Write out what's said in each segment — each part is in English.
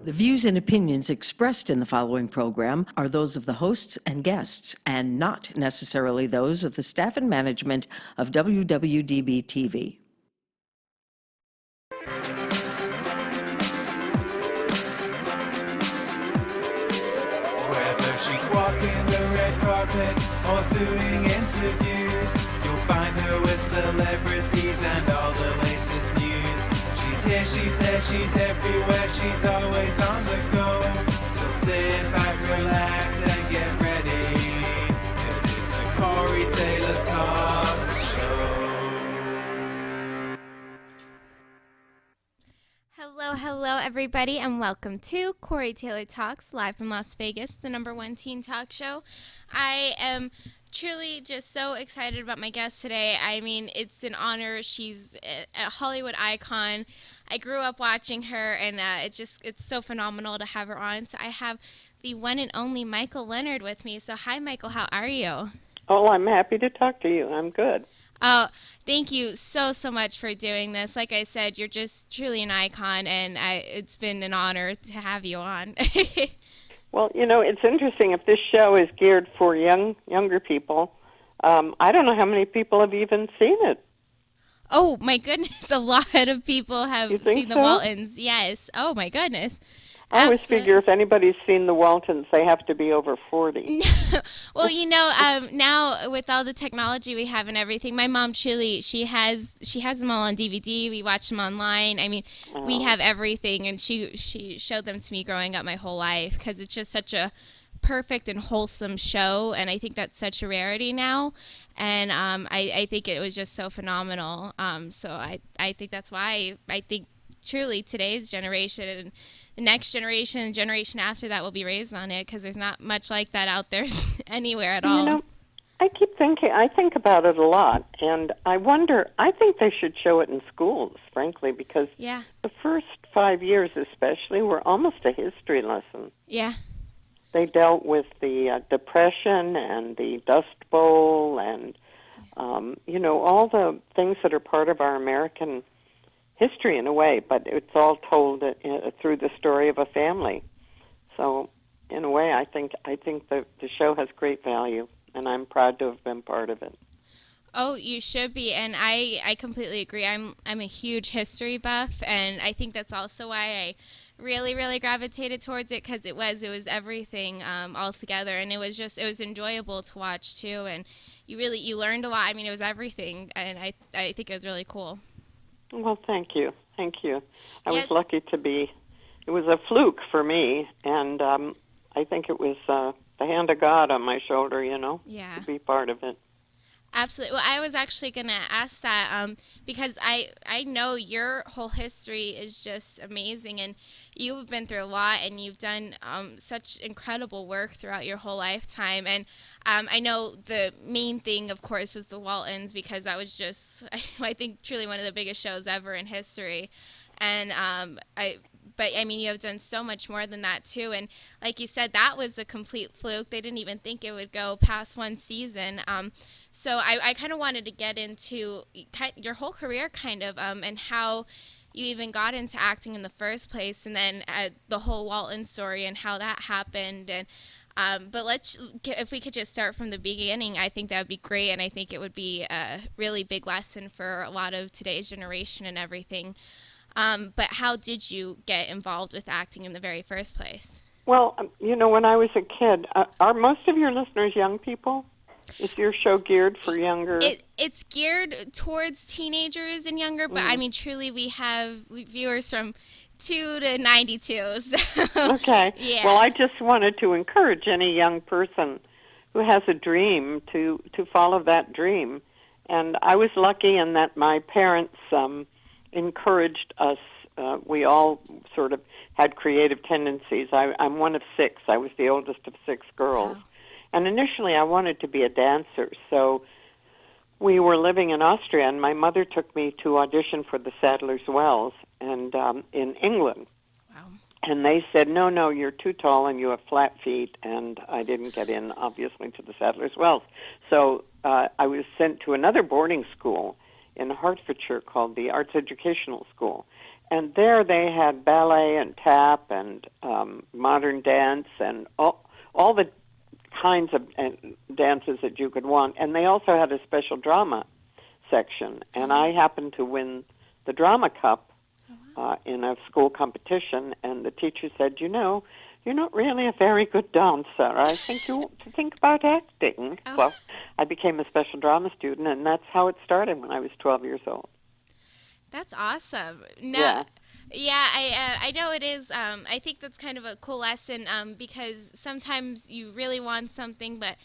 The views and opinions expressed in the following program are those of the hosts and guests, and not necessarily those of the staff and management of WWDB-TV. Whether she's walking the red carpet or doing interviews, you'll find her with celebrities and all the latest news. She's here, she's there, she's everywhere, she's always on the go. So sit back, relax, and get ready, 'cause it's the Corey Taylor Talks Show. Hello, everybody, and welcome to Corey Taylor Talks, live from Las Vegas, the #1 teen talk show. I am truly just so excited about my guest today. I mean, it's an honor. She's a Hollywood icon. I grew up watching her, and it's so phenomenal to have her on. So I have the one and only Michael Leonard with me. So hi, Michael. How are you? Oh, I'm happy to talk to you. I'm good. Oh, thank you so much for doing this. Like I said, you're just truly an icon, and it's been an honor to have you on. Well, you know, it's interesting. If this show is geared for younger people, I don't know how many people have even seen it. Oh, my goodness. A lot of people have seen the so? Waltons. Yes. Oh, my goodness. I always figure if anybody's seen the Waltons, they have to be over 40. Well, you know, now with all the technology we have and everything, my mom truly, she has them all on DVD. We watch them online. I mean, we have everything, and she showed them to me growing up my whole life, because it's just such a perfect and wholesome show, and I think that's such a rarity now. And I think it was just so phenomenal. So I think that's why I think truly today's generation and the next generation after that will be raised on it, because there's not much like that out there anywhere at all. You know, I think about it a lot, and I wonder, I think they should show it in schools, frankly, because the first 5 years especially were almost a history lesson. Yeah. They dealt with the Depression and the Dust Bowl and, you know, all the things that are part of our American history in a way, but it's all told through the story of a family. So, in a way, I think the show has great value, and I'm proud to have been part of it. Oh, you should be, and I completely agree. I'm a huge history buff, and I think that's also why I really gravitated towards it, because it was everything all together, and it was enjoyable to watch too, and you learned a lot. I mean, it was everything, and I think it was really cool. Well, thank you. I was lucky to be. It was a fluke for me, and I think it was the hand of God on my shoulder, you know, to be part of it. Absolutely. Well, I was actually going to ask that because I know your whole history is just amazing, and you've been through a lot, and you've done such incredible work throughout your whole lifetime. And I know the main thing, of course, was the Waltons, because that was just, I think, truly one of the biggest shows ever in history. And but I mean, you have done so much more than that too. And like you said, that was a complete fluke. They didn't even think it would go past one season. So I kind of wanted to get into your whole career, kind of, and how you even got into acting in the first place, and then the whole Walton story and how that happened. And but if we could just start from the beginning, I think that would be great, and I think it would be a really big lesson for a lot of today's generation and everything. But how did you get involved with acting in the very first place? Well, you know, when I was a kid, are most of your listeners young people? Is your show geared for younger? It's geared towards teenagers and younger, but I mean, truly, we have viewers from 2 to 92. So. Okay. Yeah. Well, I just wanted to encourage any young person who has a dream to follow that dream. And I was lucky in that my parents encouraged us. We all sort of had creative tendencies. I'm one of 6. I was the oldest of 6 girls. Wow. And initially I wanted to be a dancer, so we were living in Austria, and my mother took me to audition for the Sadler's Wells and in England. Wow. And they said, no, you're too tall and you have flat feet, and I didn't get in, obviously, to the Sadler's Wells. So I was sent to another boarding school in Hertfordshire called the Arts Educational School. and there they had ballet and tap and modern dance and all the kinds of dances that you could want. And they also had a special drama section. And I happened to win the drama cup in a school competition. And the teacher said, you know, you're not really a very good dancer. I think you ought to think about acting. Oh. Well, I became a special drama student, and that's how it started when I was 12 years old. That's awesome. No, Yeah. yeah, I know it is. I think that's kind of a cool lesson because sometimes you really want something, but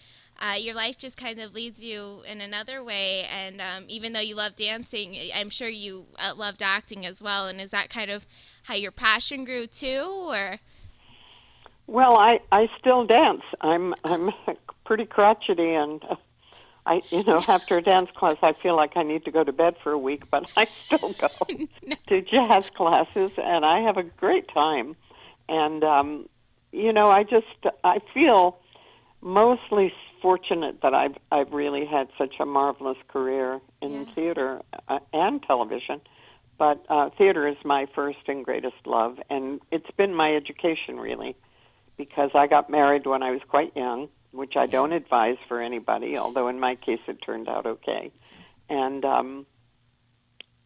your life just kind of leads you in another way. And even though you love dancing, I'm sure you loved acting as well. And is that kind of how your passion grew too, or? Well, I still dance. I'm pretty crotchety, and after a dance class, I feel like I need to go to bed for a week, but I still go to jazz classes, and I have a great time. And I feel mostly fortunate that I've really had such a marvelous career in theater and television. But theater is my first and greatest love, and it's been my education, really, because I got married when I was quite young, which I don't advise for anybody, although in my case it turned out okay. And,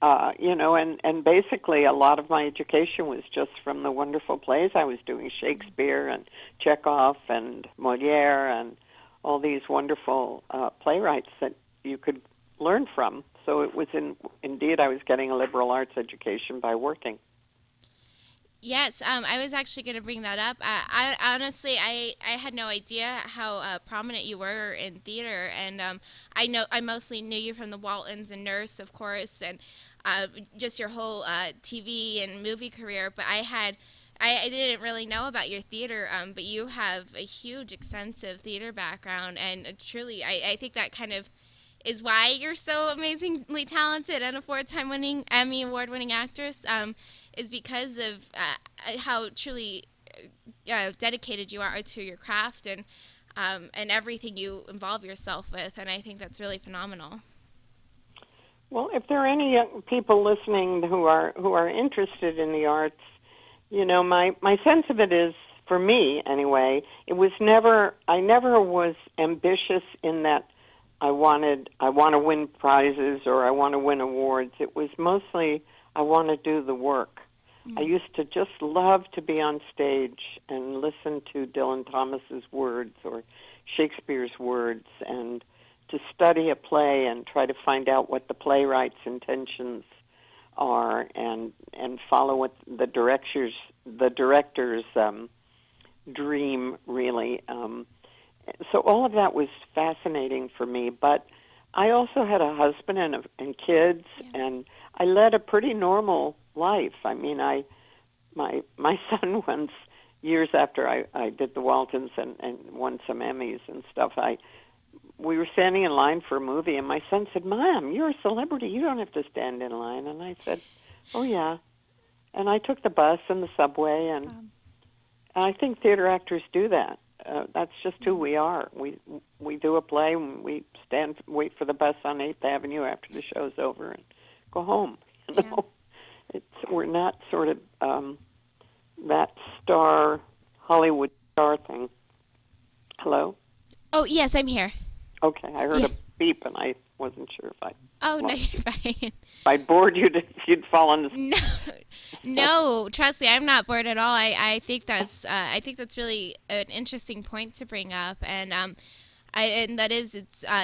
and basically a lot of my education was just from the wonderful plays I was doing, Shakespeare and Chekhov and Moliere and all these wonderful playwrights that you could learn from. So it was indeed I was getting a liberal arts education by working. Yes, I was actually going to bring that up. Honestly, I had no idea how prominent you were in theater, and I mostly knew you from the Waltons and Nurse, of course, and just your whole TV and movie career. But I didn't really know about your theater, but you have a huge, extensive theater background, and truly, I think that kind of is why you're so amazingly talented and a four-time Emmy award-winning actress. Is because of how truly dedicated you are to your craft and everything you involve yourself with, and I think that's really phenomenal. Well, if there are any young people listening who are interested in the arts, my sense of it is, for me anyway, I never was ambitious in that I want to win prizes or I want to win awards. It was mostly I want to do the work. I used to just love to be on stage and listen to Dylan Thomas's words or Shakespeare's words and to study a play and try to find out what the playwright's intentions are and follow what the director's dream, really. So all of that was fascinating for me, but I also had a husband and kids, and I led a pretty normal life. I mean, my son once, years after I did the Waltons and won some Emmys and stuff, we were standing in line for a movie, and my son said, "Mom, you're a celebrity. You don't have to stand in line." And I said, "Oh, yeah." And I took the bus and the subway, and I think theater actors do that. That's just who we are. We do a play, and we wait for the bus on 8th Avenue after the show's over and go home. We're not sort of that Hollywood star thing. Hello? Oh, yes, I'm here. Okay, I heard a beep, and I wasn't sure if No, you're fine. If I bored you, if you'd fallen asleep. No, trust me, I'm not bored at all. I think that's really an interesting point to bring up, and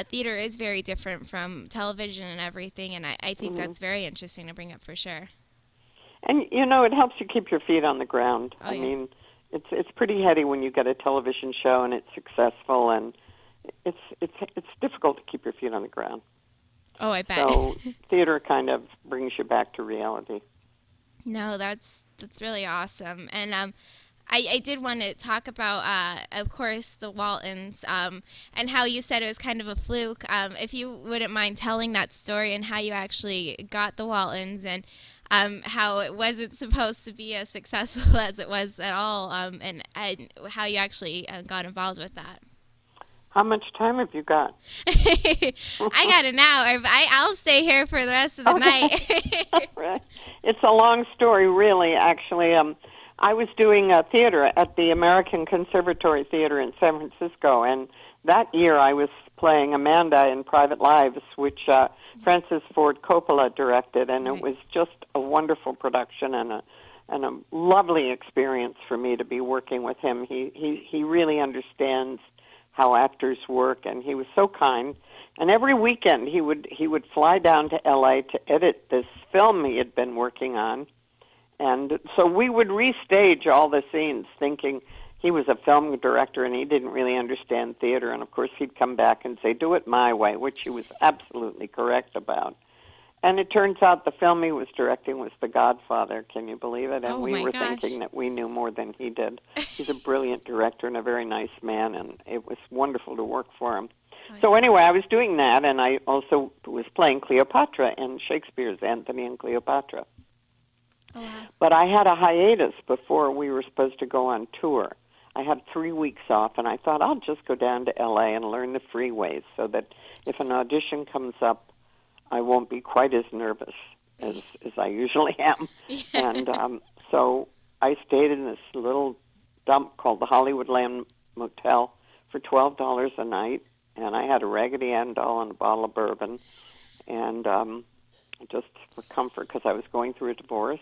theater is very different from television and everything, and I think that's very interesting to bring up for sure. And it helps you keep your feet on the ground. I mean, it's pretty heady when you get a television show and it's successful, and it's difficult to keep your feet on the ground. Oh, I bet. So theater kind of brings you back to reality. No, that's really awesome. And I did want to talk about, of course, the Waltons and how you said it was kind of a fluke. If you wouldn't mind telling that story and how you actually got the Waltons and how it wasn't supposed to be as successful as it was at all, and how you actually got involved with that. How much time have you got? I got an hour. I'll stay here for the rest of the night. Right. It's a long story, really, actually. I was doing theater at the American Conservatory Theater in San Francisco, and that year I was playing Amanda in Private Lives, which Francis Ford Coppola directed, and it was just a wonderful production and a lovely experience for me to be working with him. He really understands how actors work, and he was so kind. And every weekend he would fly down to L.A. to edit this film he had been working on. And so we would restage all the scenes, thinking he was a film director and he didn't really understand theater. And of course he'd come back and say, "Do it my way," which he was absolutely correct about. And it turns out the film he was directing was The Godfather. Can you believe it? And we were thinking that we knew more than he did. He's a brilliant director and a very nice man, and it was wonderful to work for him. So anyway, I was doing that, and I also was playing Cleopatra in Shakespeare's Antony and Cleopatra. Oh, wow. But I had a hiatus before we were supposed to go on tour. I had 3 weeks off, and I thought I'll just go down to L.A. and learn the freeways so that if an audition comes up, I won't be quite as nervous as I usually am. And so I stayed in this little dump called the Hollywoodland Motel for $12 a night, and I had a Raggedy Ann doll and a bottle of bourbon, and just for comfort because I was going through a divorce.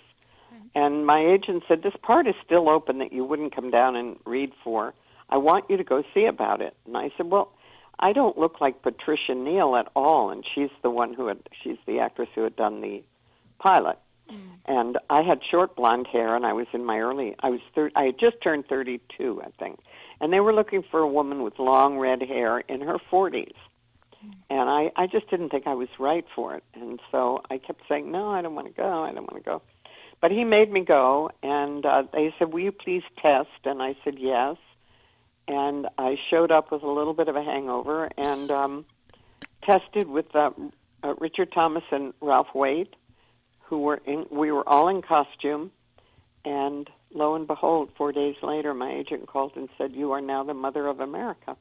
And my agent said, "This part is still open that you wouldn't come down and read for. I want you to go see about it." And I said, "Well, I don't look like Patricia Neal at all," and she's the actress who had done the pilot. And I had short blonde hair, and I was in my I had just turned 32, I think. And they were looking for a woman with long red hair in her 40s. And I just didn't think I was right for it. And so I kept saying, "No, I don't want to go, I don't want to go." But he made me go, and they said, "Will you please test?" And I said, "Yes." And I showed up with a little bit of a hangover and tested with Richard Thomas and Ralph Waite, we were all in costume, and lo and behold, 4 days later, my agent called and said, "You are now the mother of America."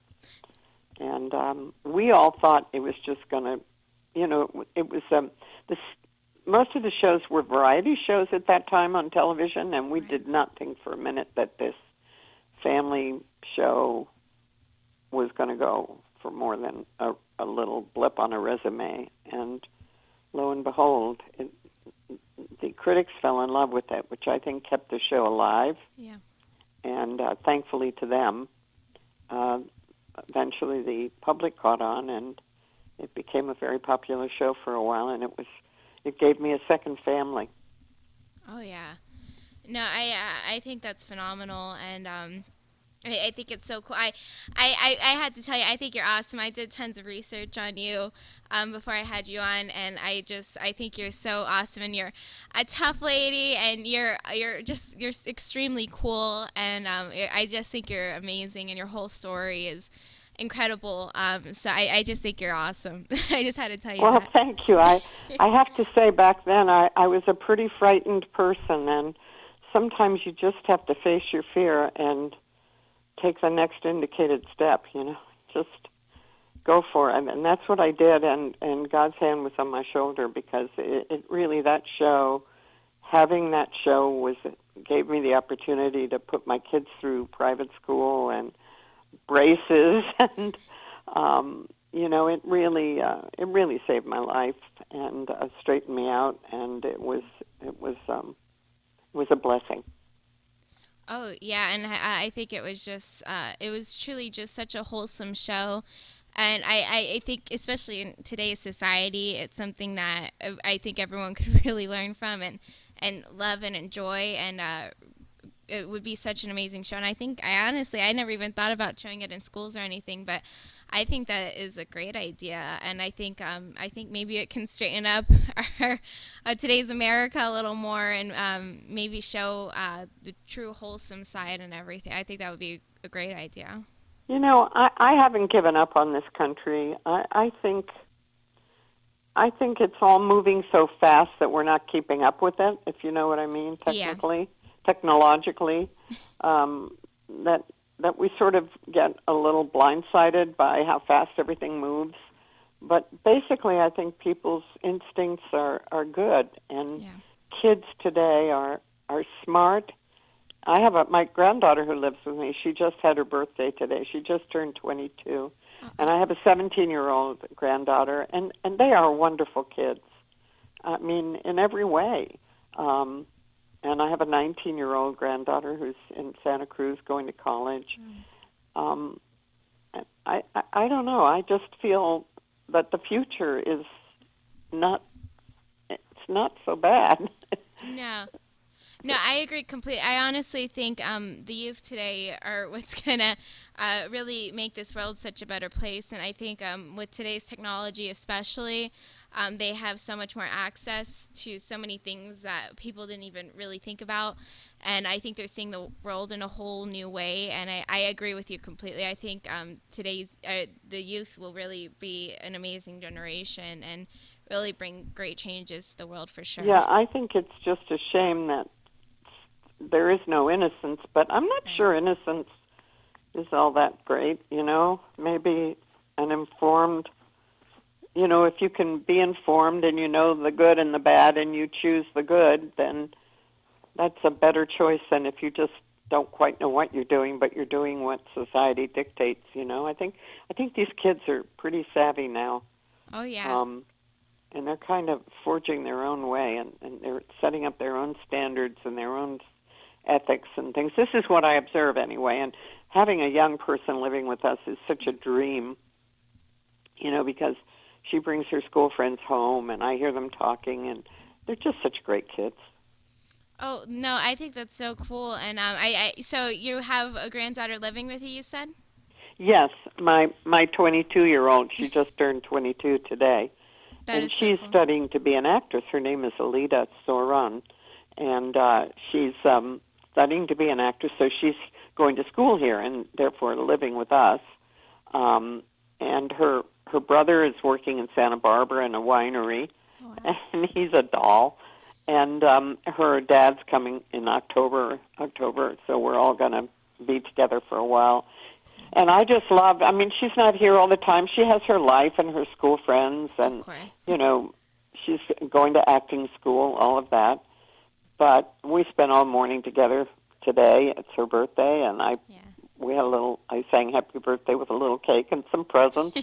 And we all thought it was just going to, it was most of the shows were variety shows at that time on television, and we did not think for a minute that this family show was going to go for more than a little blip on a resume. And lo and behold, the critics fell in love with it, which I think kept the show alive. Yeah. And thankfully to them, eventually the public caught on, and it became a very popular show for a while, and it gave me a second family. Oh, yeah. No, I think that's phenomenal, and I think it's so cool. I had to tell you, I think you're awesome. I did tons of research on you before I had you on, and I think you're so awesome, and you're a tough lady, and you're extremely cool, and I just think you're amazing, and your whole story is incredible. So I just think you're awesome. I just had to tell you that. Well, thank you. I have to say, back then I was a pretty frightened person, and sometimes you just have to face your fear and take the next indicated step, just go for it. And that's what I did, and God's hand was on my shoulder, because it really, having that show gave me the opportunity to put my kids through private school and braces, and it really saved my life and straightened me out, and it was a blessing. Oh, yeah, and I think it was it was truly just such a wholesome show. And I think, especially in today's society, it's something that I think everyone could really learn from and love and enjoy. And it would be such an amazing show. And I never even thought about showing it in schools or anything, but I think that is a great idea. And I think maybe it can straighten up today's America a little more, and maybe show the true wholesome side and everything. I think that would be a great idea. I haven't given up on this country. I think it's all moving so fast that we're not keeping up with it, if you know what I mean, technologically. That that we sort of get a little blindsided by how fast everything moves. But basically, I think people's instincts are good, and Yeah. kids today are smart. I have my granddaughter who lives with me. She just had her birthday today. She just turned 22. Oh, And I have a 17-year-old granddaughter, and they are wonderful kids. I mean, in every way. And I have a 19-year-old granddaughter who's in Santa Cruz going to college. Um, I don't know. I just feel that the future is not, it's not so bad. No. No, I agree completely. I honestly think the youth today are what's going to really make this world such a better place. And I think with today's technology especially, they have so much more access to so many things that people didn't even really think about. And I think they're seeing the world in a whole new way. And I agree with you completely. I think today's the youth will really be an amazing generation and really bring great changes to the world for sure. Yeah, I think it's just a shame that there is no innocence, but I'm not sure innocence is all that great, you know. Maybe an informed, you know, if you can be informed and you know the good and the bad and you choose the good, then that's a better choice than if you just don't quite know what you're doing, but you're doing what society dictates, you know. I think these kids are pretty savvy now. Oh, yeah. And they're kind of forging their own way, and they're setting up their own standards and their own ethics and things. This is what I observe anyway, and having a young person living with us is such a dream, you know, because she brings her school friends home, and I hear them talking, and they're just such great kids. Oh, no, I think that's so cool. And so you have a granddaughter living with you said? Yes, my 22-year-old, she just turned 22 today, That and is so she's cool. studying to be an actress. Her name is Alida Soran, and she's studying to be an actress, so she's going to school here and therefore living with us. And her brother is working in Santa Barbara in a winery, Oh, wow. and he's a doll. And her dad's coming in October, so we're all going to be together for a while. And I just love, I mean, she's not here all the time. She has her life and her school friends, and, Of course. you know, she's going to acting school, all of that. But we spent all morning together today. It's her birthday, and Yeah. we had I sang happy birthday with a little cake and some presents.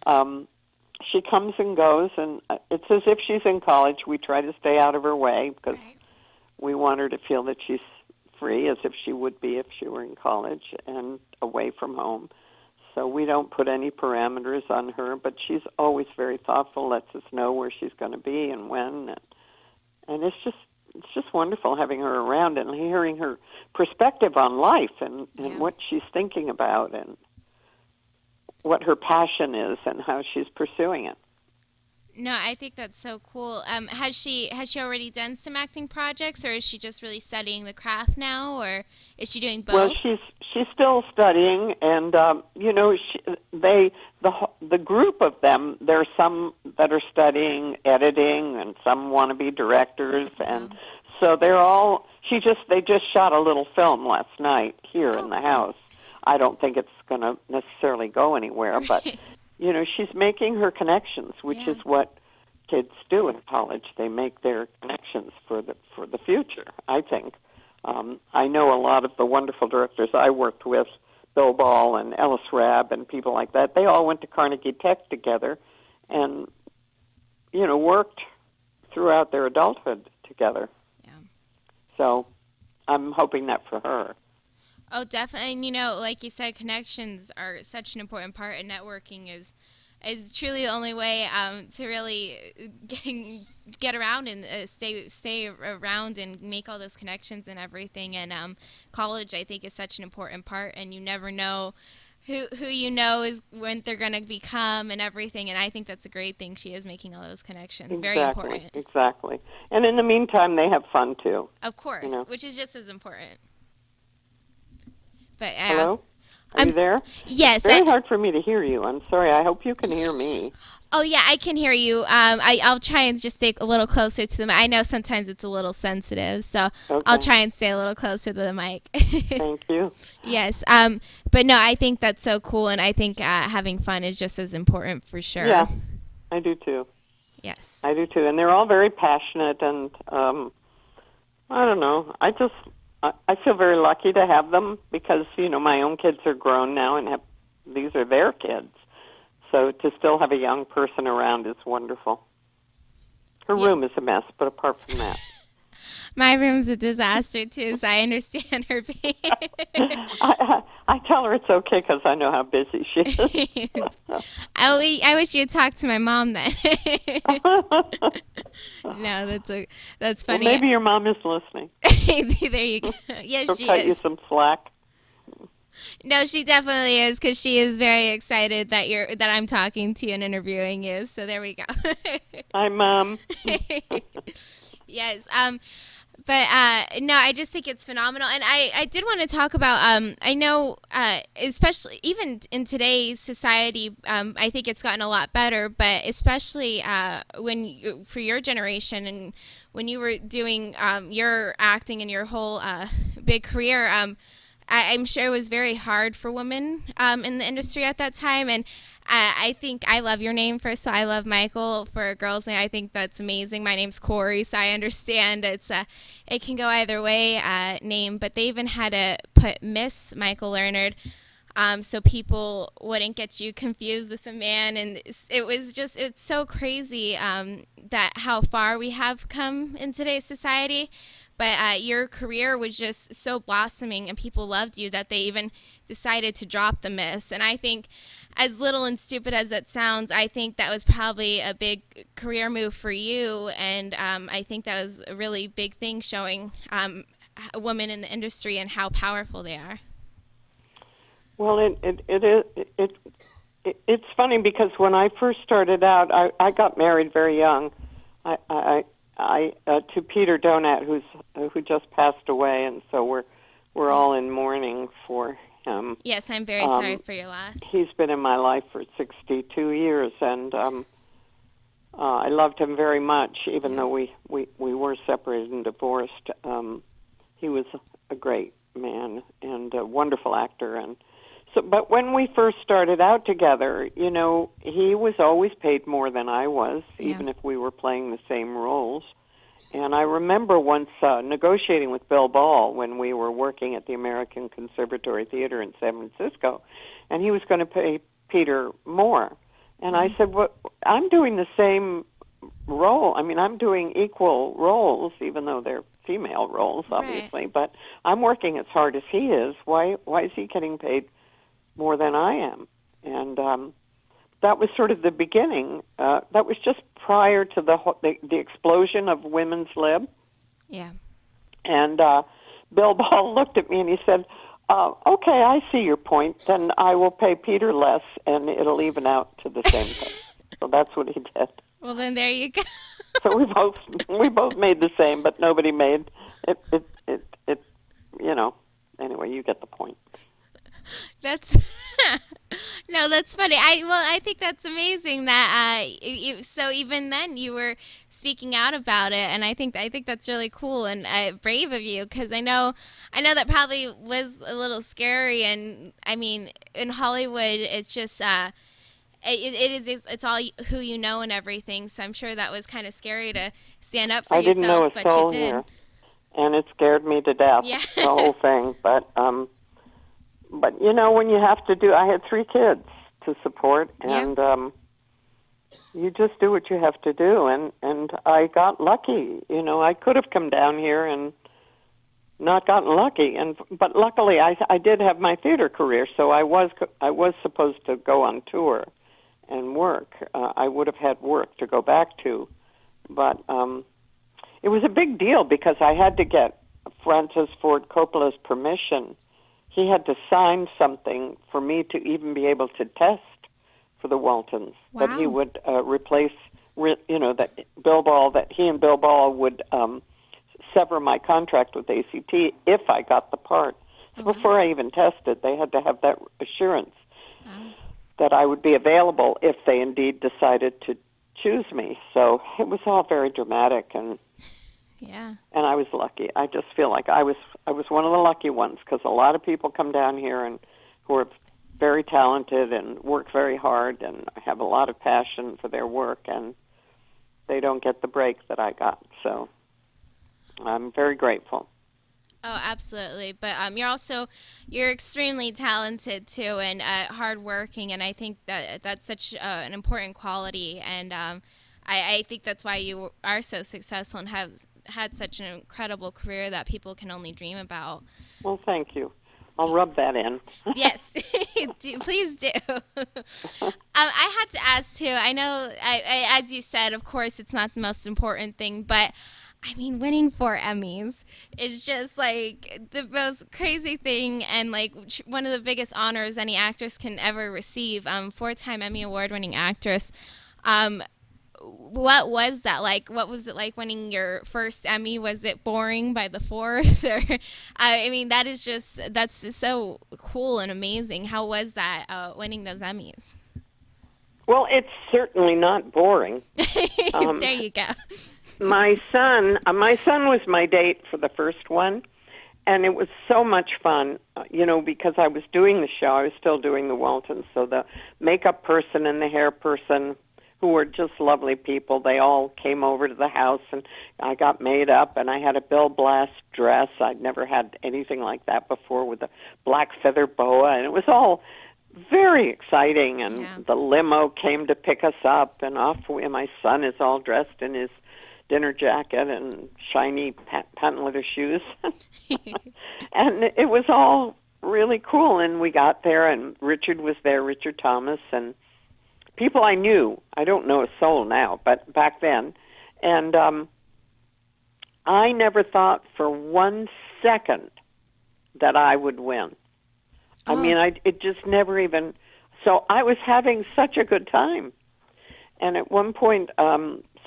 And she comes and goes, and it's as if she's in college. We try to stay out of her way because we want her to feel that she's free as if she would be if she were in college and away from home. So we don't put any parameters on her, but she's always very thoughtful, lets us know where she's going to be and when. And it's just wonderful having her around and hearing her perspective on life and what she's thinking about and what her passion is and how she's pursuing it. No, I think that's so cool. Has she already done some acting projects, or is she just really studying the craft now, or is she doing both? Well, she's still studying, and you know, the group of them. There are some that are studying editing, and some want to be directors, and so they're all. They just shot a little film last night here in the house. I don't think it's going to necessarily go anywhere, but. You know, she's making her connections, which is what kids do in college. They make their connections for the future, I think. I know a lot of the wonderful directors I worked with, Bill Ball and Ellis Rabb and people like that. They all went to Carnegie Tech together and, you know, worked throughout their adulthood together. Yeah. So I'm hoping that for her. Oh, definitely. And, you know, like you said, connections are such an important part, and networking is truly the only way to really get around and stay around and make all those connections and everything. And college, I think, is such an important part, and you never know who you know is when they're going to become and everything. And I think that's a great thing. She is making all those connections. Exactly, very important. Exactly. And in the meantime, they have fun, too. Of course, you know. which is just as important. But Hello? Are you there? Yes. Very hard for me to hear you. I'm sorry. I hope you can hear me. Oh yeah, I can hear you. I'll try and just stay a little closer to the mic. I know sometimes it's a little sensitive, so I'll Okay. try and stay a little closer to the mic. Thank you. Yes. But no, I think that's so cool, and I think having fun is just as important for sure. Yeah, I do too. Yes. I do too. And they're all very passionate, and I don't know. I feel very lucky to have them because, my own kids are grown now and these are their kids. So to still have a young person around is wonderful. Her Yeah. room is a mess, but apart from that. My room's a disaster too, so I understand her pain. I tell her it's okay because I know how busy she is. I wish you'd talk to my mom then. No, that's Well, funny. maybe your mom is listening. There you go. Yes, She'll she cut you is. some slack. No, she definitely is because she is very excited that I'm talking to you and interviewing you. So there we go. Hi, Mom. Yes. But no, I just think it's phenomenal, and I did want to talk about. I know, especially even in today's society, I think it's gotten a lot better. But especially for your generation and when you were doing your acting and your whole big career, I'm sure it was very hard for women in the industry at that time, and I think I love your name first. So I love Michael for a girl's name. I think that's amazing. My name's Corey, so I understand it can go either way name. But they even had to put Miss Michael Leonard, so people wouldn't get you confused with a man. And it's so crazy that how far we have come in today's society. But your career was just so blossoming, and people loved you that they even decided to drop the Miss. And I think, as little and stupid as that sounds, I think that was probably a big career move for you, and I think that was a really big thing showing women in the industry and how powerful they are. Well, it's funny because when I first started out, I got married very young. To Peter Donat, who just passed away, and so we're all in mourning for him. Yes, I'm very sorry for your loss. He's been in my life for 62 years, and I loved him very much, even though we were separated and divorced. He was a great man and a wonderful actor, and so. But when we first started out together, he was always paid more than I was, even if we were playing the same roles. And I remember once negotiating with Bill Ball when we were working at the American Conservatory Theater in San Francisco, and he was going to pay Peter more. And I said, well, I'm doing the same role. I mean, I'm doing equal roles, even though they're female roles, obviously. Right. But I'm working as hard as he is. Why is he getting paid more than I am? And that was sort of the beginning. That was just prior to the explosion of women's lib. Yeah. And Bill Ball looked at me and he said, okay, I see your point. Then I will pay Peter less, and it'll even out to the same thing. So that's what he did. Well, then there you go. So we both made the same, but nobody made it. Anyway, you get the point. That's that's funny. I think that's amazing that so even then you were speaking out about it, and I think that's really cool and brave of you, because I know that probably was a little scary. And I mean, in Hollywood, it's just it's all who you know and everything. So I'm sure that was kind of scary to stand up for yourself. I didn't know a soul here, and it scared me to death. Yeah. The whole thing, but when you have to do, I had 3 kids to support, and you just do what you have to do, and I got lucky. I could have come down here and not gotten lucky, but luckily I did have my theater career, so I was supposed to go on tour and work. I would have had work to go back to, but it was a big deal because I had to get Francis Ford Coppola's permission. He had to sign something for me to even be able to test for the Waltons. Wow. That he would replace, that Bill Ball, that he and Bill Ball would sever my contract with ACT if I got the part. So before I even tested, they had to have that assurance. that I would be available if they indeed decided to choose me. So it was all very dramatic, and Yeah. I was lucky. I just feel like I was one of the lucky ones, because a lot of people come down here and who are very talented and work very hard and have a lot of passion for their work, and they don't get the break that I got. So I'm very grateful. Oh, absolutely. But you're extremely talented too, and hardworking, and I think that that's such an important quality. And I think that's why you are so successful and have had such an incredible career that people can only dream about. Well, thank you. I'll rub that in. Yes, please do. I had to ask too. I know, as you said, of course, it's not the most important thing, but I mean, winning 4 Emmys is just like the most crazy thing, and like one of the biggest honors any actress can ever receive. 4-time Emmy award-winning actress. What was that like? What was it like winning your first Emmy? Was it boring by the fourth? Or, I mean, that's just so cool and amazing. How was that winning those Emmys? Well, it's certainly not boring. There you go. My son was my date for the first one, and it was so much fun, because I was doing the show. I was still doing the Waltons, so the makeup person and the hair person, who were just lovely people, they all came over to the house, and I got made up, and I had a Bill Blass dress. I'd never had anything like that before, with a black feather boa, and it was all very exciting. And the limo came to pick us up, and my son is all dressed in his dinner jacket and shiny patent leather shoes. And it was all really cool. And we got there, and Richard was there, Richard Thomas, and people I knew. I don't know a soul now, but back then. And I never thought for 1 second that I would win. I mean, it just never even... So I was having such a good time. And at one point,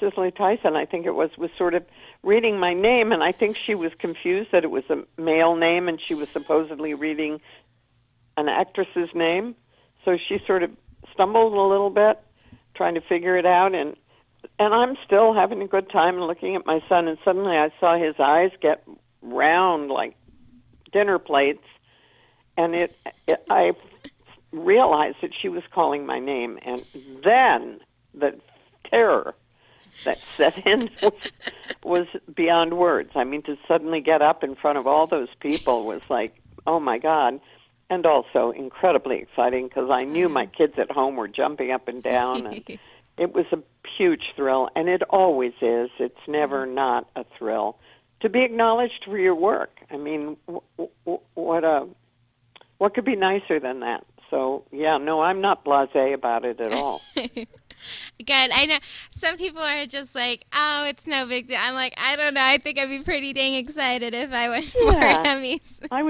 Cicely Tyson, I think it was sort of reading my name, and I think she was confused that it was a male name, and she was supposedly reading an actress's name. So she sort of stumbled a little bit, trying to figure it out, and I'm still having a good time and looking at my son, and suddenly I saw his eyes get round like dinner plates, and I realized that she was calling my name, and then the terror that set in was beyond words. I mean, to suddenly get up in front of all those people was like, oh my God. And also incredibly exciting, because I knew my kids at home were jumping up and down, and it was a huge thrill, and it always is. It's never not a thrill to be acknowledged for your work. I mean, what could be nicer than that? So, yeah, no, I'm not blasé about it at all. Good. I know some people are just like, oh, it's no big deal. I'm like, I don't know. I think I'd be pretty dang excited if I went for Emmys. I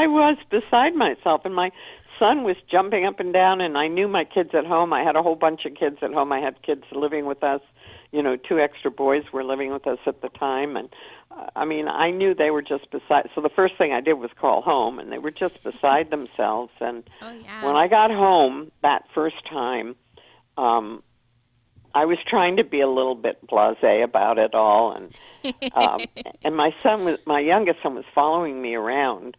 was beside myself, and my son was jumping up and down, and I knew my kids at home. I had a whole bunch of kids at home. I had kids living with us. 2 extra boys were living with us at the time, and I mean, I knew they were just beside. So the first thing I did was call home, and they were just beside themselves. And when I got home that first time, I was trying to be a little bit blasé about it all, and my youngest son was following me around,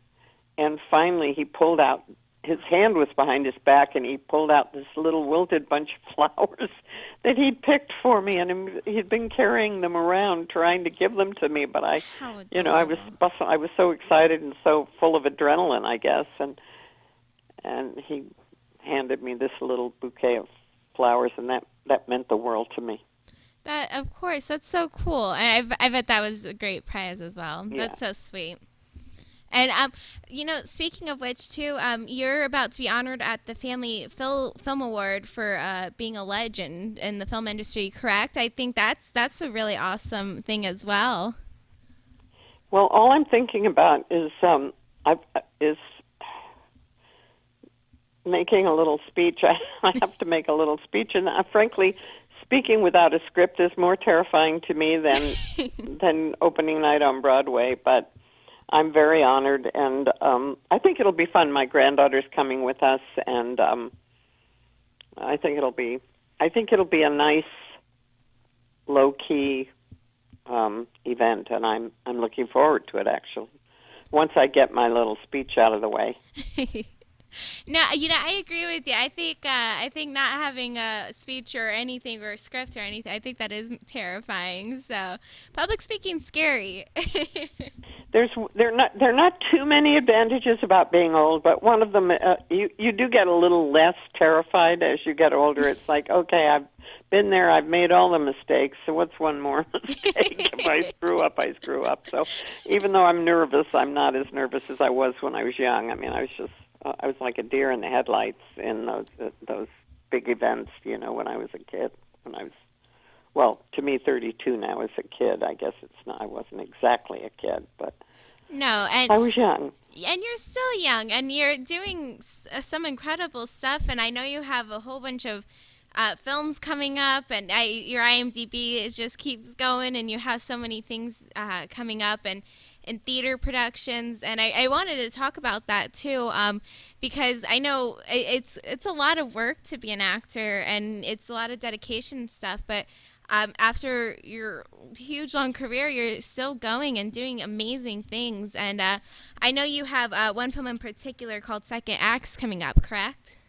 and finally he pulled out, his hand was behind his back, and he pulled out this little wilted bunch of flowers that he'd picked for me, and he'd been carrying them around trying to give them to me, but I was so excited and so full of adrenaline, I guess, and he handed me this little bouquet of flowers, and that meant the world to me. That, of course, that's so cool. I bet that was a great prize as well. Yeah. That's so sweet. And speaking of which, too, you're about to be honored at the Family Film Award for being a legend in the film industry. Correct? I think that's a really awesome thing as well. Well, all I'm thinking about is making a little speech. I have to make a little speech, and frankly, speaking without a script is more terrifying to me than opening night on Broadway. But I'm very honored, and I think it'll be fun. My granddaughter's coming with us, and I think it'll be a nice, low-key event, and I'm looking forward to it, actually, once I get my little speech out of the way. No, I agree with you. I think not having a speech or anything or a script or anything, I think that is terrifying. So, public speaking's scary. There are not too many advantages about being old, but one of them, you do get a little less terrified as you get older. It's like, okay, I've been there, I've made all the mistakes, so what's one more mistake? If I screw up, I screw up. So even though I'm nervous, I'm not as nervous as I was when I was young. I mean, I was like a deer in the headlights in those big events, when I was a kid. Well, to me, 32 now is a kid. I guess it's not. I wasn't exactly a kid, but No, and I was young. and you're still young, and you're doing some incredible stuff. And I know you have a whole bunch of films coming up, and your IMDb, it just keeps going, and you have so many things coming up, and in theater productions. And I wanted to talk about that too, because I know it's a lot of work to be an actor, and it's a lot of dedication and stuff, but after your huge long career, you're still going and doing amazing things. And I know you have one film in particular called Second Acts coming up, correct?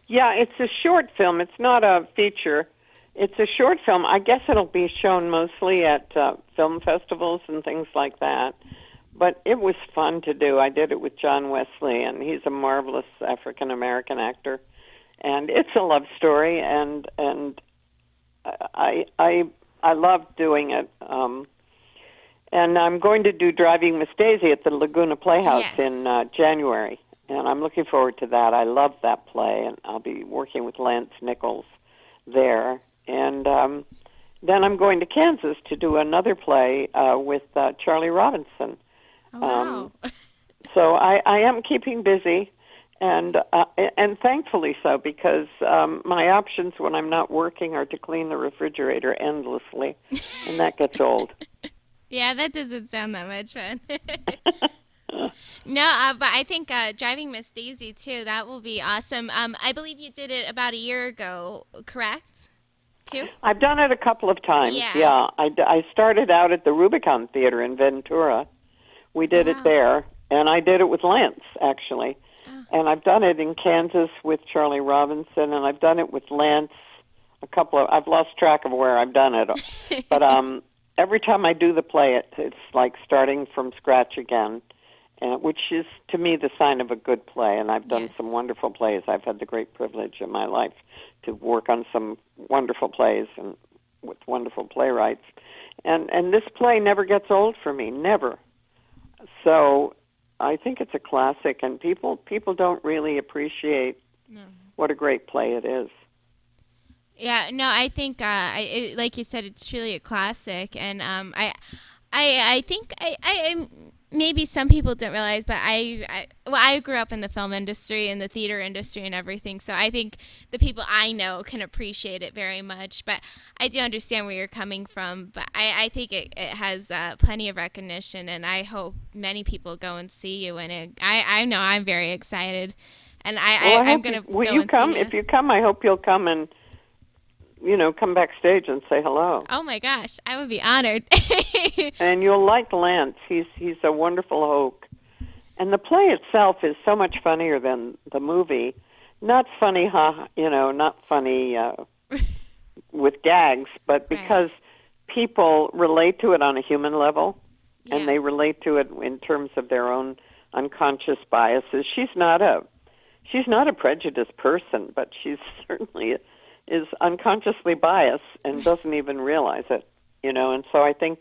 Yeah, it's a short film. It's not a feature. It's a short film. I guess it'll be shown mostly at film festivals and things like that. But it was fun to do. I did it with John Wesley, and he's a marvelous African-American actor. And it's a love story, and I love doing it. And I'm going to do Driving Miss Daisy at the Laguna Playhouse in January. And I'm looking forward to that. I love that play, and I'll be working with Lance Nichols there. And then I'm going to Kansas to do another play with Charlie Robinson. Oh, wow. So I am keeping busy, and thankfully so, because my options when I'm not working are to clean the refrigerator endlessly, and that gets old. Yeah, that doesn't sound that much fun. No, but I think Driving Miss Daisy, too, that will be awesome. I believe you did it about a year ago, correct? Too? I've done it a couple of times, yeah. I started out at the Rubicon Theater in Ventura. We did it there, and I did it with Lance, actually. Oh. And I've done it in Kansas with Charlie Robinson, and I've done it with Lance I've lost track of where I've done it. But every time I do the play, it's like starting from scratch again. Which is, to me, the sign of a good play. And I've done some wonderful plays. I've had the great privilege in my life to work on some wonderful plays and with wonderful playwrights. And this play never gets old for me, never. So I think it's a classic, and people don't really appreciate what a great play it is. Yeah, no, I think, like you said, it's truly a classic. And I think maybe some people don't realize, but I grew up in the film industry and the theater industry and everything, so I think the people I know can appreciate it very much. But I do understand where you're coming from. But I think it has plenty of recognition, and I hope many people go and see you. And I know I'm very excited, and I'm going to go and see you. Will you come? If you come, I hope you'll come and come backstage and say hello. Oh my gosh, I would be honored. And you'll like Lance. He's a wonderful hoke. And the play itself is so much funnier than the movie. Not funny, not funny with gags, but because people relate to it on a human level, and they relate to it in terms of their own unconscious biases. She's not a prejudiced person, but she's certainly is unconsciously biased and doesn't even realize it, and so I think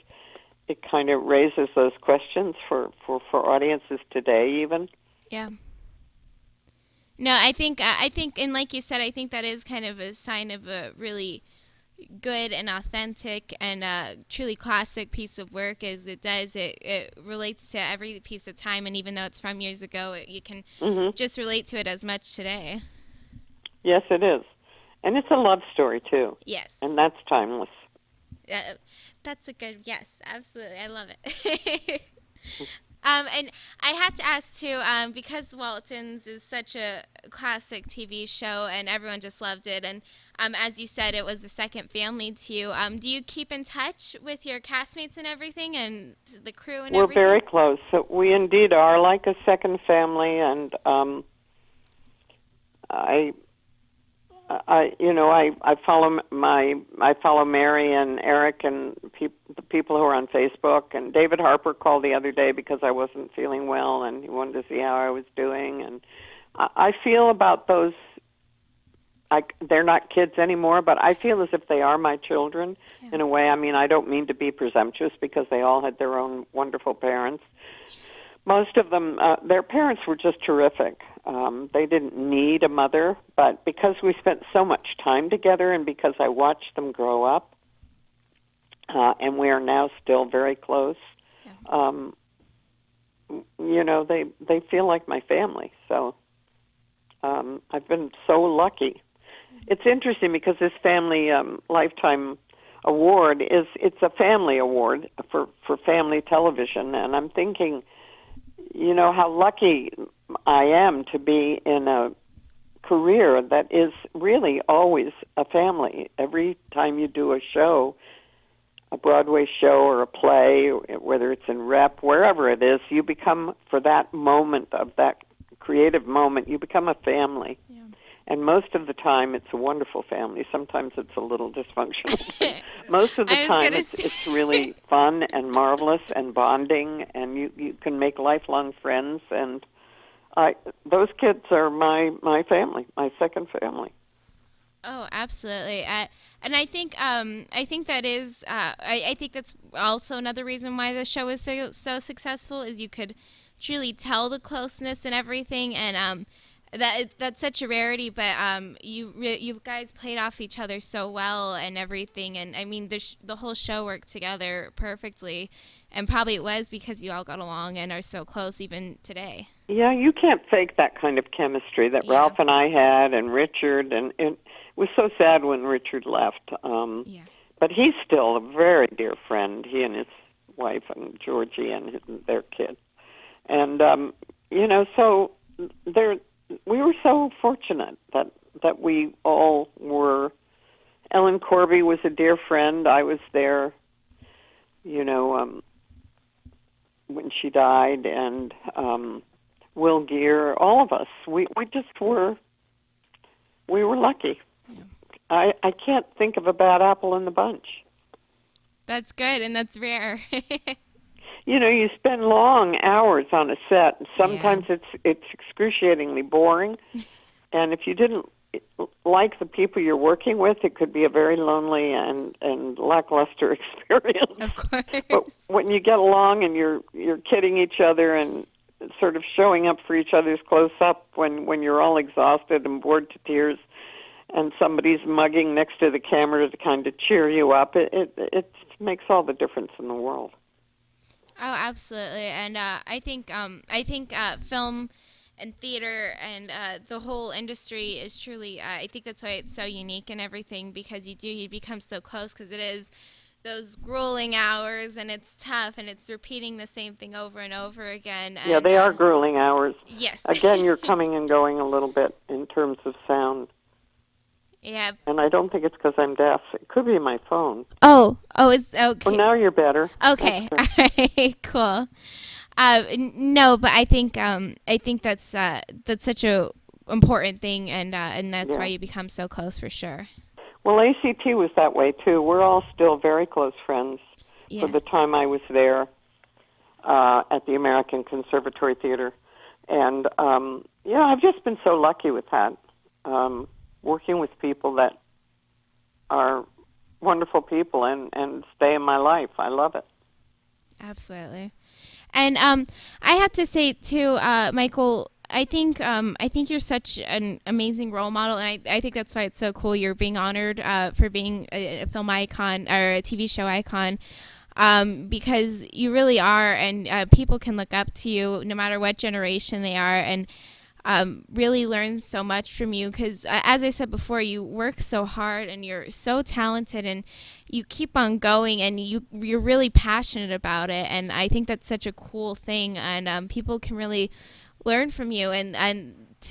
it kind of raises those questions for audiences today even. Yeah. No, I think, and like you said, I think that is kind of a sign of a really good and authentic and truly classic piece of work. Is it relates to every piece of time, and even though it's from years ago, you can just relate to it as much today. Yes, it is. And it's a love story, too. Yes. And that's timeless. That's a good, yes, absolutely. I love it. And I had to ask too, because Waltons is such a classic TV show, and everyone just loved it. And as you said, it was a second family to you. Do you keep in touch with your castmates and everything, and the crew and We're everything? very close. So we indeed are like a second family, and I follow Mary and Eric and the people who are on Facebook. And David Harper called the other day because I wasn't feeling well, and he wanted to see how I was doing. And I feel about those. They're not kids anymore, but I feel as if they are my children in a way. I mean, I don't mean to be presumptuous because they all had their own wonderful parents. Most of them, their parents were just terrific. They didn't need a mother, but because we spent so much time together and because I watched them grow up, and we are now still very close, they feel like my family. So I've been so lucky. It's interesting because this family lifetime award it's a family award for family television, and I'm thinking, how lucky I am to be in a career that is really always a family. Every time you do a show, a Broadway show or a play, whether it's in rep, wherever it is, you become, for that moment of that creative moment, you become a family. Yeah. And most of the time, it's a wonderful family. Sometimes it's a little dysfunctional. Most of the time, it's really fun and marvelous and bonding, and you can make lifelong friends. And those kids are my family, my second family. Oh, absolutely. And I think that is I think that's also another reason why the show is so successful is you could truly tell the closeness and everything, and that's such a rarity. But you guys played off each other so well and everything, and I mean the whole show worked together perfectly, and probably it was because you all got along and are so close even today. Yeah, you can't fake that kind of chemistry that Ralph and I had, and Richard, and it was so sad when Richard left. But he's still a very dear friend, he and his wife and Georgie and their kid. And, so we were so fortunate that we all were. Ellen Corby was a dear friend. I was there, when she died, and Will Gear, all of us. We were lucky. Yeah. I can't think of a bad apple in the bunch. That's good, and that's rare. You spend long hours on a set, and sometimes it's excruciatingly boring. And if you didn't like the people you're working with, it could be a very lonely and lackluster experience. Of course. But when you get along and you're kidding each other and sort of showing up for each other's close-up when you're all exhausted and bored to tears, and somebody's mugging next to the camera to kind of cheer you up, it makes all the difference in the world. Oh, absolutely. And I think film and theater and the whole industry is truly, I think that's why it's so unique and everything, because you become so close, because it is those grueling hours, and it's tough, and it's repeating the same thing over and over again. And, yeah, they are grueling hours. Yes. Again, you're coming and going a little bit in terms of sound. Yeah. And I don't think it's because I'm deaf. It could be my phone. It's okay. Well, now you're better. Okay. All right. Cool. No, but I think that's such a important thing, and that's why you become so close for sure. Well, ACT was that way too. We're all still very close friends. For the time I was there at the American Conservatory Theater, and I've just been so lucky with that. Working with people that are wonderful people and stay in my life. I love it. Absolutely. And I have to say too, Michael, I think you're such an amazing role model, and I think that's why it's so cool you're being honored for being a film icon or a TV show icon, because you really are, and people can look up to you no matter what generation they are. And really learn so much from you because, as I said before, you work so hard and you're so talented and you keep on going and you're really passionate about it. And I think that's such a cool thing. And people can really learn from you.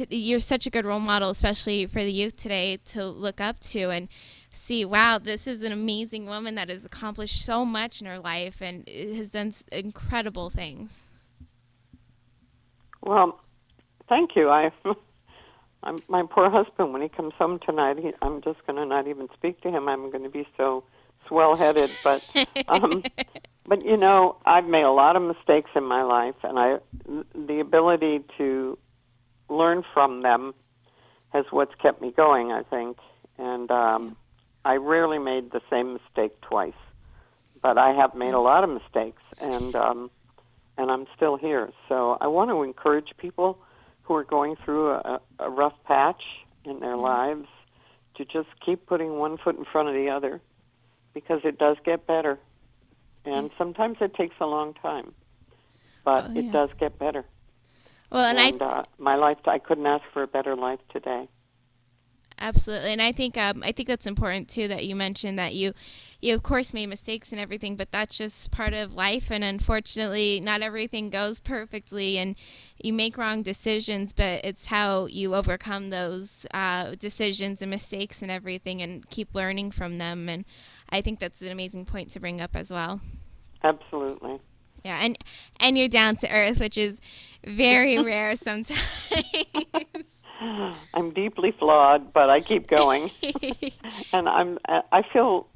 You're such a good role model, especially for the youth today, to look up to and see, wow, this is an amazing woman that has accomplished so much in her life and has done incredible things. Well, thank you. My poor husband, when he comes home tonight, I'm just going to not even speak to him. I'm going to be so swell-headed. But you know, I've made a lot of mistakes in my life, and the ability to learn from them has what's kept me going, I think. And I rarely made the same mistake twice, but I have made a lot of mistakes, and I'm still here. So I want to encourage people who are going through a rough patch in their lives to just keep putting one foot in front of the other, because it does get better. And sometimes it takes a long time, but it does get better. Well, and my life, I couldn't ask for a better life today. Absolutely, and I think that's important too, that you mentioned that you of course made mistakes and everything, but that's just part of life, and unfortunately not everything goes perfectly and you make wrong decisions, but it's how you overcome those decisions and mistakes and everything and keep learning from them. And I think that's an amazing point to bring up as well. Absolutely. Yeah, and you're down to earth, which is very rare sometimes. I'm deeply flawed, but I keep going, and I feel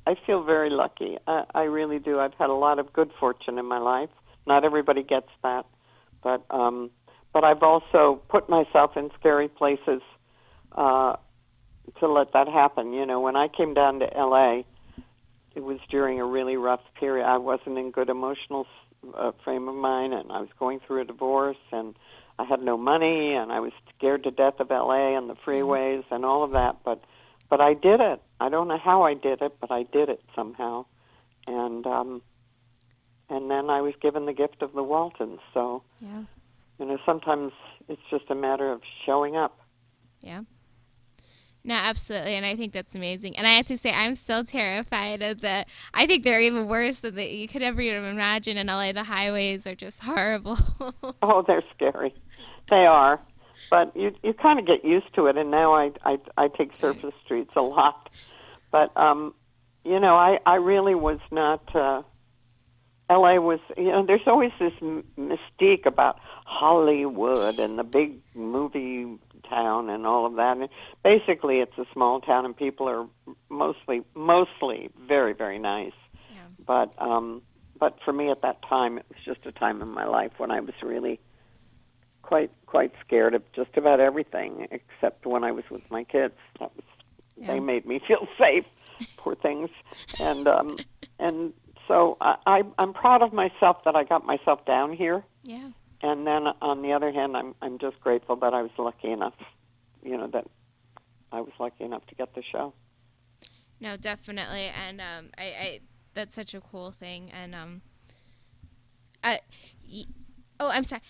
very lucky. I really do. I've had a lot of good fortune in my life. Not everybody gets that, but I've also put myself in scary places to let that happen. You know, when I came down to L.A., it was during a really rough period. I wasn't in good emotional frame of mind, and I was going through a divorce, and I had no money, and I was scared to death of L.A. and the freeways and all of that. But I did it. I don't know how I did it, but I did it somehow. And then I was given the gift of the Waltons. So, you know, sometimes it's just a matter of showing up. Yeah. No, absolutely, and I think that's amazing. And I have to say, I'm still terrified of I think they're even worse than you could ever even imagine in LA. The highways are just horrible. Oh, they're scary. They are. But you kind of get used to it, and now I take surface streets a lot. But, you know, I really was not... L.A. was, you know, there's always this mystique about Hollywood and the big movie town and all of that. And basically, it's a small town, and people are mostly very, very nice. Yeah. But for me at that time, it was just a time in my life when I was really quite scared of just about everything, except when I was with my kids. They made me feel safe, poor things, and so I'm proud of myself that I got myself down here. Yeah. And then on the other hand, I'm just grateful that I was lucky enough, you know, that I was lucky enough to get the show. No, definitely, and I that's such a cool thing, and oh, I'm sorry.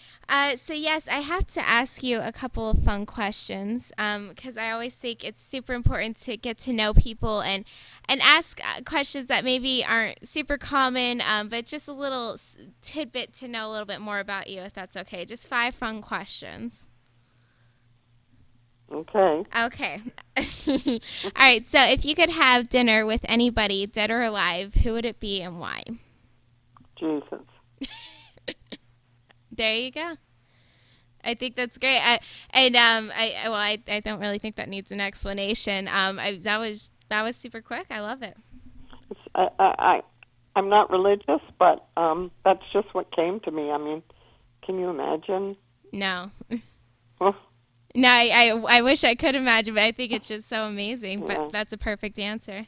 So yes, I have to ask you a couple of fun questions, because I always think it's super important to get to know people and ask questions that maybe aren't super common, but just a little tidbit to know a little bit more about you, if that's okay. Just 5 fun questions. Okay. Okay. All right. So if you could have dinner with anybody, dead or alive, who would it be and why? Jesus. There you go. I think that's great. I don't really think that needs an explanation. That was super quick. I love it. I'm not religious, but that's just what came to me. I mean, can you imagine? No. Well, No, I wish I could imagine, but I think it's just so amazing. Yeah. But that's a perfect answer.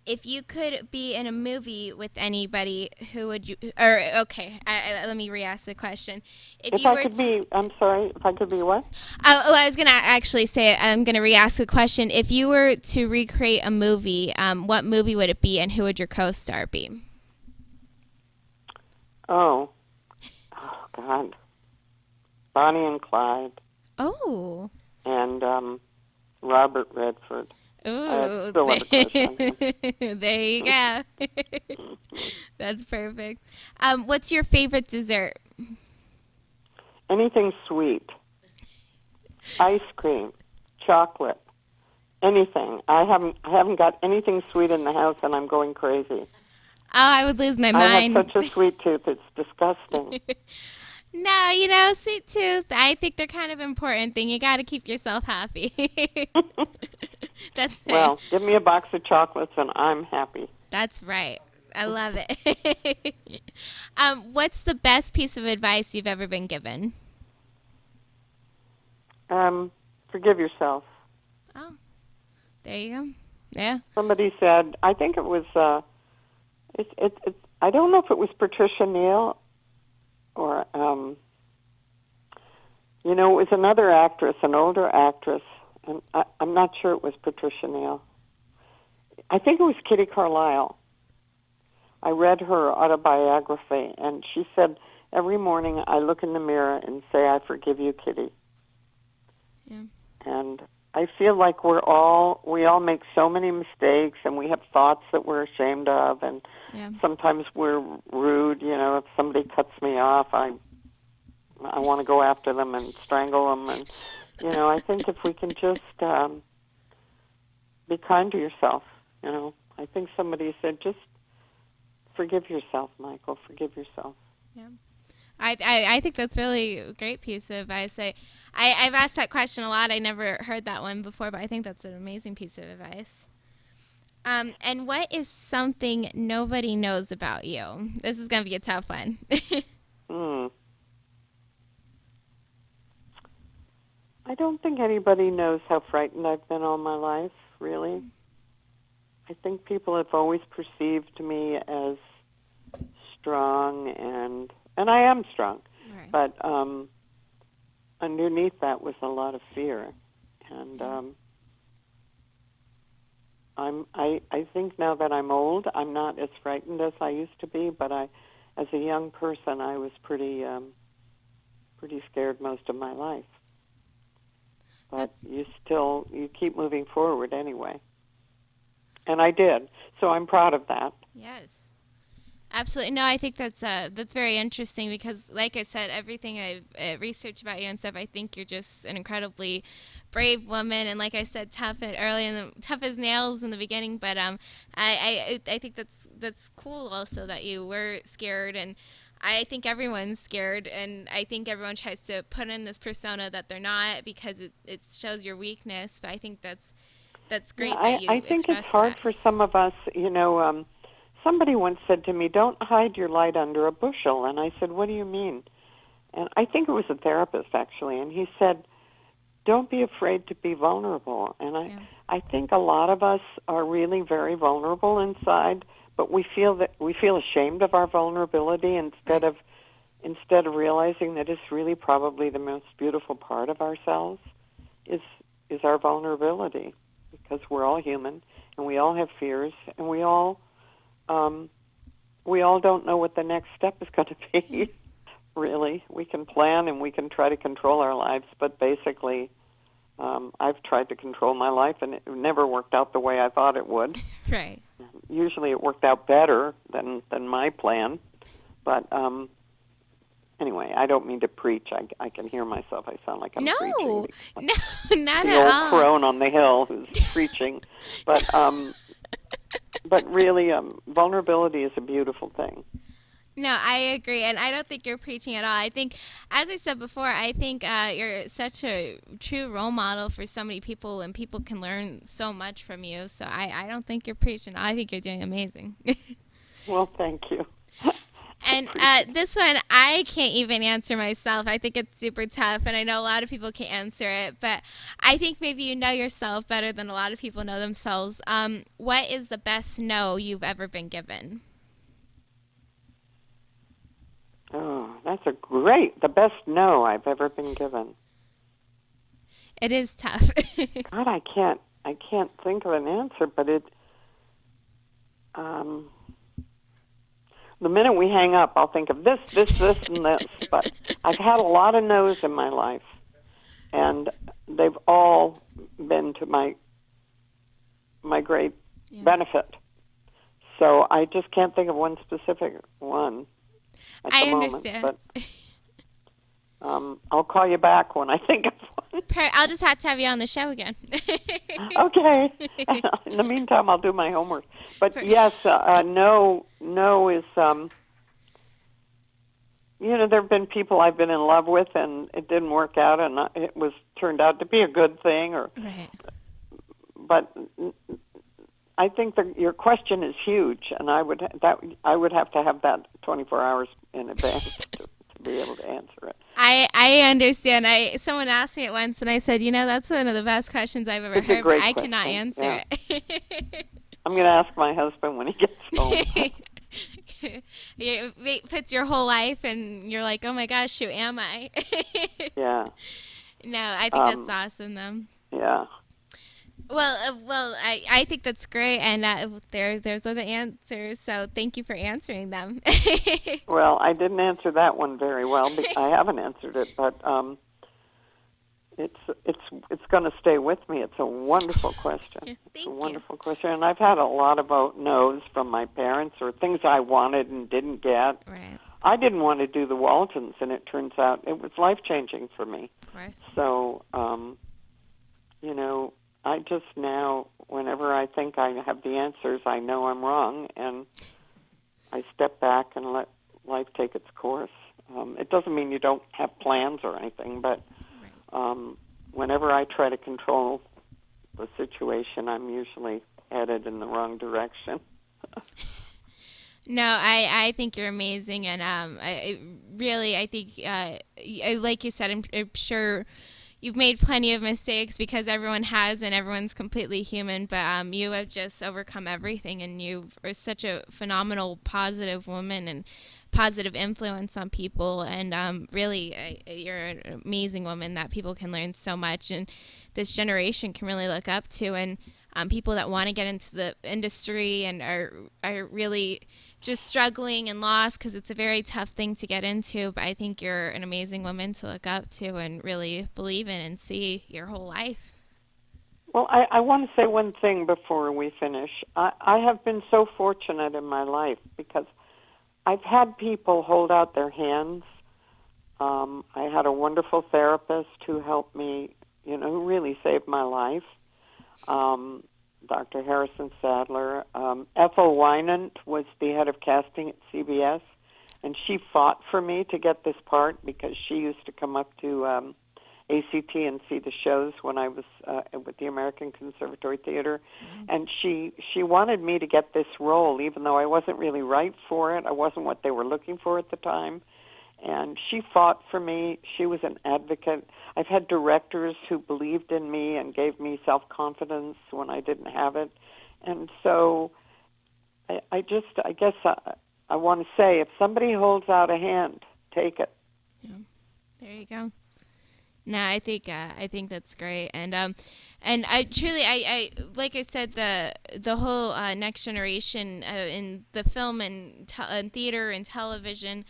If you could be in a movie with anybody, who would you? Or okay, let me re-ask the question. I'm sorry. If I could be what? I was gonna actually say I'm gonna re-ask the question. If you were to recreate a movie, what movie would it be, and who would your co-star be? Oh God. Bonnie and Clyde, Oh. and Robert Redford. I Ooh. still have a crush on him. There you go. That's perfect. What's your favorite dessert? Anything sweet, ice cream, chocolate, anything. I haven't got anything sweet in the house, and I'm going crazy. Oh, I would lose my I have mind. such a sweet tooth; it's disgusting. No, sweet tooth. I think they're kind of important thing. You got to keep yourself happy. That's right. Well, give me a box of chocolates, and I'm happy. That's right. I love it. What's the best piece of advice you've ever been given? Forgive yourself. Oh, there you go. Yeah. Somebody said, I think it was. I don't know if it was Patricia Neal or, it was another actress, an older actress, and I'm not sure it was Patricia Neal. I think it was Kitty Carlisle. I read her autobiography, and she said, every morning I look in the mirror and say, I forgive you, Kitty. Yeah. And I feel like we all make so many mistakes, and we have thoughts that we're ashamed of, and Yeah. sometimes we're rude. If somebody cuts me off, I want to go after them and strangle them. And I think if we can just be kind to yourself. I think somebody said, just forgive yourself, Michael. Forgive yourself. Yeah. I think that's really a great piece of advice. I've asked that question a lot. I never heard that one before, but I think that's an amazing piece of advice. And what is something nobody knows about you? This is going to be a tough one. I don't think anybody knows how frightened I've been all my life, really. I think people have always perceived me as strong, and I am strong. Right. But underneath that was a lot of fear. And I think now that I'm old, I'm not as frightened as I used to be, but as a young person, I was pretty scared most of my life. But you keep moving forward anyway. And I did. So I'm proud of that. Yes. Absolutely. No, I think that's very interesting because, like I said, everything I've researched about you and stuff, I think you're just an incredibly brave woman, and like I said, tough as nails in the beginning. But I think that's cool also that you were scared, and I think everyone's scared, and I think everyone tries to put in this persona that they're not because it shows your weakness. But I think that's great that you I think it's express hard that. for some of us, somebody once said to me, don't hide your light under a bushel. And I said, what do you mean? And I think it was a therapist, actually. And he said, don't be afraid to be vulnerable. And I think a lot of us are really very vulnerable inside, but we feel ashamed of our vulnerability instead of realizing that it's really probably the most beautiful part of ourselves is our vulnerability, because we're all human and we all have fears, and we all don't know what the next step is going to be. Really, we can plan and we can try to control our lives, but basically, I've tried to control my life, and it never worked out the way I thought it would. Right. Usually, it worked out better than my plan. But anyway, I don't mean to preach. I can hear myself. I sound like I'm preaching. No, not The at old all. crone on the hill who's preaching. But really, vulnerability is a beautiful thing. No, I agree, and I don't think you're preaching at all. I think, as I said before, I think you're such a true role model for so many people, and people can learn so much from you. So I don't think you're preaching. I think you're doing amazing. Well, thank you. And this one, I can't even answer myself. I think it's super tough, and I know a lot of people can't answer it, but I think maybe you know yourself better than a lot of people know themselves. What is the best no you've ever been given? Oh, that's the best no I've ever been given. It is tough. God, I can't think of an answer, but the minute we hang up, I'll think of this, and this. But I've had a lot of no's in my life, and they've all been to my great benefit. So I just can't think of one specific one at the moment. Understand. But I'll call you back when I think of one. I'll just have to have you on the show again. Okay. In the meantime, I'll do my homework. But yes, no is, there have been people I've been in love with, and it didn't work out, and it turned out to be a good thing. Right. But I think that your question is huge, and I would have to have that 24 hours in advance to be able to answer it. I understand. Someone asked me it once, and I said, that's one of the best questions I've ever heard, but I cannot answer it. I'm going to ask my husband when he gets home. It puts your whole life, and you're like, oh my gosh, who am I? Yeah. No, I think that's awesome, though. Yeah. Well, I think that's great, and there's other answers, so thank you for answering them. Well, I didn't answer that one very well. I haven't answered it, but it's going to stay with me. It's a wonderful question. Thank you. Wonderful question, and I've had a lot of no's from my parents or things I wanted and didn't get. Right. I didn't want to do the Waltons, and it turns out it was life-changing for me. Of course. So, I just now, whenever I think I have the answers, I know I'm wrong, and I step back and let life take its course. It doesn't mean you don't have plans or anything, but whenever I try to control the situation, I'm usually headed in the wrong direction. No, I think you're amazing, and I think, like you said, I'm sure you've made plenty of mistakes because everyone has, and everyone's completely human, but you have just overcome everything, and you are such a phenomenal, positive woman and positive influence on people, and really, you're an amazing woman that people can learn so much, and this generation can really look up to, and people that want to get into the industry and are really just struggling and lost because it's a very tough thing to get into, but I think you're an amazing woman to look up to and really believe in and see your whole life. Well, I want to say one thing before we finish. I have been so fortunate in my life because I've had people hold out their hands. I had a wonderful therapist who helped me, who really saved my life. Dr. Harrison Sadler. Ethel Wynant was the head of casting at CBS, and she fought for me to get this part because she used to come up to ACT and see the shows when I was with the American Conservatory Theater, and she wanted me to get this role, even though I wasn't really right for it. I wasn't what they were looking for at the time. And she fought for me. She was an advocate. I've had directors who believed in me and gave me self-confidence when I didn't have it. And so I guess I want to say, if somebody holds out a hand, take it. Yeah. There you go. No, I think that's great, and I truly, I like I said, the whole next generation in the film and theater and television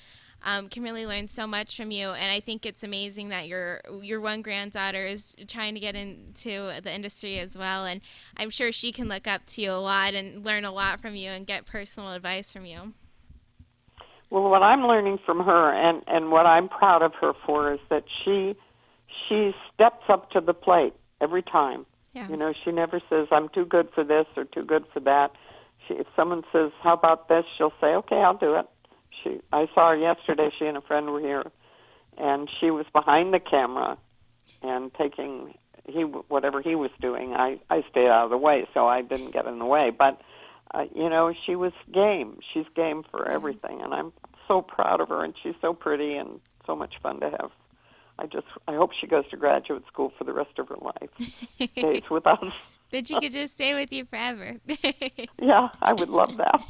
can really learn so much from you, and I think it's amazing that your one granddaughter is trying to get into the industry as well, and I'm sure she can look up to you a lot and learn a lot from you and get personal advice from you. Well, what I'm learning from her and what I'm proud of her for is that she steps up to the plate every time. Yeah. She never says, I'm too good for this or too good for that. If someone says, how about this, she'll say, okay, I'll do it. I saw her yesterday. She and a friend were here, and she was behind the camera and taking whatever he was doing. I stayed out of the way, so I didn't get in the way. But, she was game. She's game for everything, and I'm so proud of her, and she's so pretty and so much fun to have. I hope she goes to graduate school for the rest of her life. Stays with us. That she could just stay with you forever. Yeah, I would love that.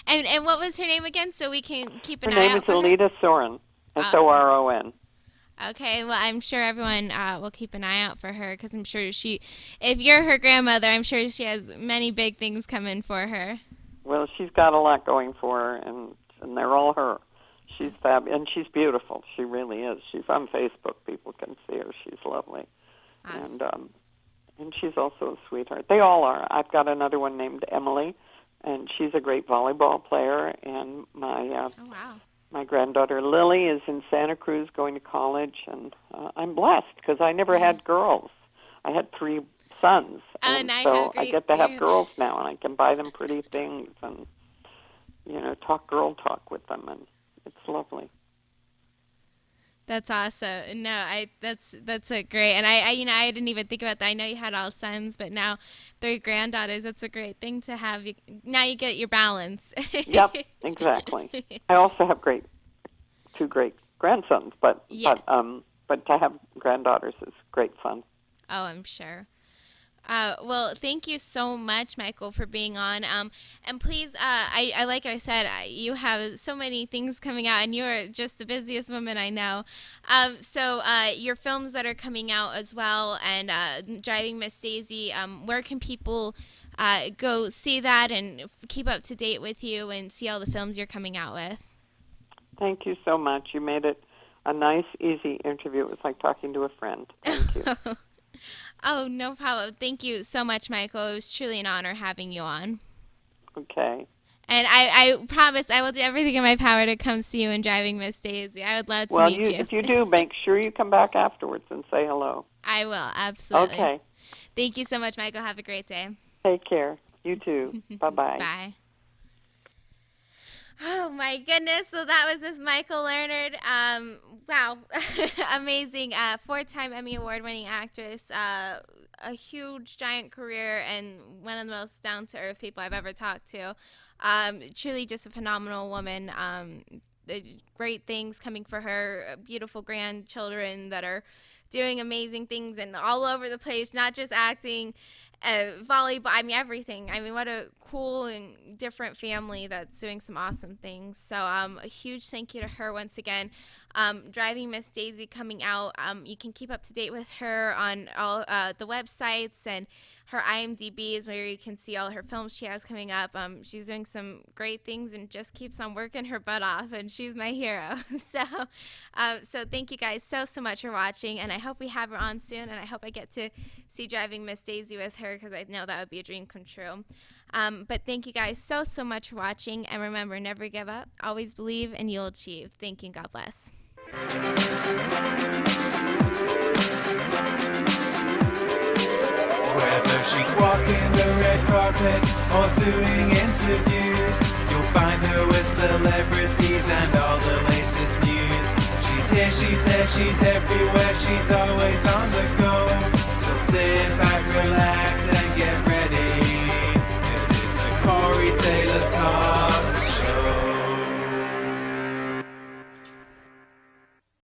And what was her name again, so we can keep an eye out Her name is Alita Soren, Soron. Okay, well, I'm sure everyone will keep an eye out for her, because I'm sure if you're her grandmother, I'm sure she has many big things coming for her. Well, she's got a lot going for her, and they're all her. She's fab, and she's beautiful. She really is. She's on Facebook. People can see her. She's lovely. Awesome. And she's also a sweetheart. They all are. I've got another one named Emily, and she's a great volleyball player. And Oh, wow. my granddaughter Lily is in Santa Cruz going to college, and I'm blessed because I never had girls. I had 3 sons, and so I get to have girls now, and I can buy them pretty things and talk girl talk with them, and it's lovely. That's awesome. No, that's a great, and I I didn't even think about that. I know you had all sons, but now 3 granddaughters. That's a great thing to have. Now you get your balance. Yep, exactly. I also have 2 great grandsons, but to have granddaughters is great fun. Oh, I'm sure. Well, thank you so much, Michael, for being on. And please, like I said, you have so many things coming out, and you are just the busiest woman I know. So your films that are coming out as well, and Driving Miss Daisy, where can people go see that and keep up to date with you and see all the films you're coming out with? Thank you so much. You made it a nice, easy interview. It was like talking to a friend. Thank you. Oh, no problem. Thank you so much, Michael. It was truly an honor having you on. Okay. And I promise I will do everything in my power to come see you in Driving Miss Daisy. I would love to meet you. If you do, make sure you come back afterwards and say hello. I will, absolutely. Okay. Thank you so much, Michael. Have a great day. Take care. You too. Bye-bye. Bye. Oh, my goodness. So that was Miss Michael Leonard. Wow. Amazing. 4-time Emmy Award-winning actress. A huge, giant career, and one of the most down-to-earth people I've ever talked to. Truly just a phenomenal woman. Great things coming for her. Beautiful grandchildren that are doing amazing things and all over the place, not just acting, volleyball, I mean, everything. I mean, what a cool and different family that's doing some awesome things. So a huge thank you to her once again. Driving Miss Daisy coming out. You can keep up to date with her on all the websites, and her IMDb is where you can see all her films she has coming up. She's doing some great things and just keeps on working her butt off, and she's my hero. So thank you guys so much for watching, and I hope we have her on soon, and I hope I get to see Driving Miss Daisy with her, because I know that would be a dream come true. But thank you guys so much for watching, and remember, never give up, always believe, and you'll achieve. Thank you, and God bless. Whether she's walking the red carpet or doing interviews, you'll find her with celebrities and all the latest news. She's here, she's there, she's everywhere, she's always on the go. So sit back, relax,